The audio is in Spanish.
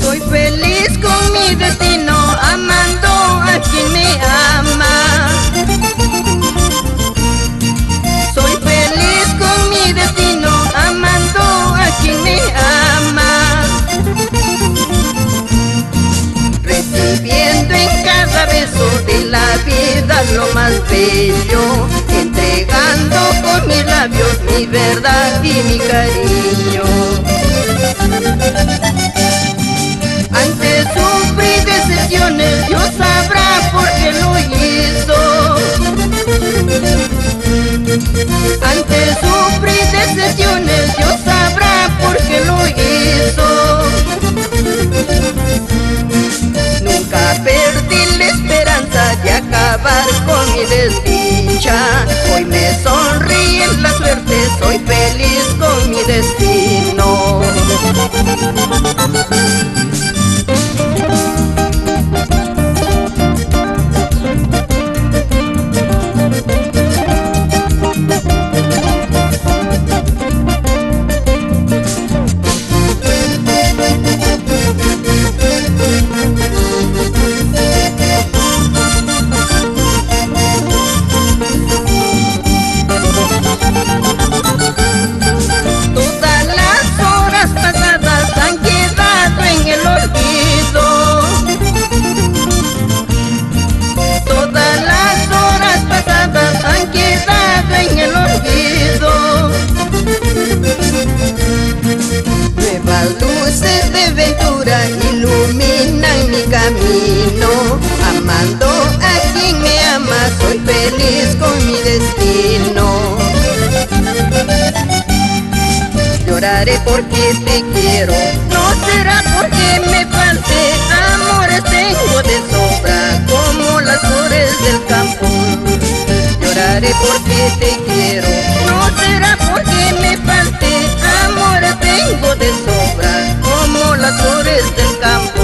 Soy feliz con mi destino, amando a quien me ama. Soy feliz con mi destino, amando a quien me ama. Recibiendo en cada beso de la vida lo más bello, entregando con mis labios mi verdad y mi cariño. Antes sufrí decepciones, Dios sabrá por qué lo hizo. Antes sufrí decepciones, Dios sabrá por qué lo hizo. Nunca perdí la esperanza de acabar con mi desdicha. Hoy me sonríe la suerte, soy feliz con mi destino. Todas las horas pasadas han quedado en el olvido. Todas las horas pasadas han quedado en el olvido. Nuevas luces de ventura iluminan mi camino. Amando a quien me ama, soy feliz con mi destino. Lloraré porque te quiero, no será porque me falte. Amores tengo de sobra, como las flores del campo. Lloraré porque te quiero, no será porque me falte. Amores tengo de sobra, como las flores del campo.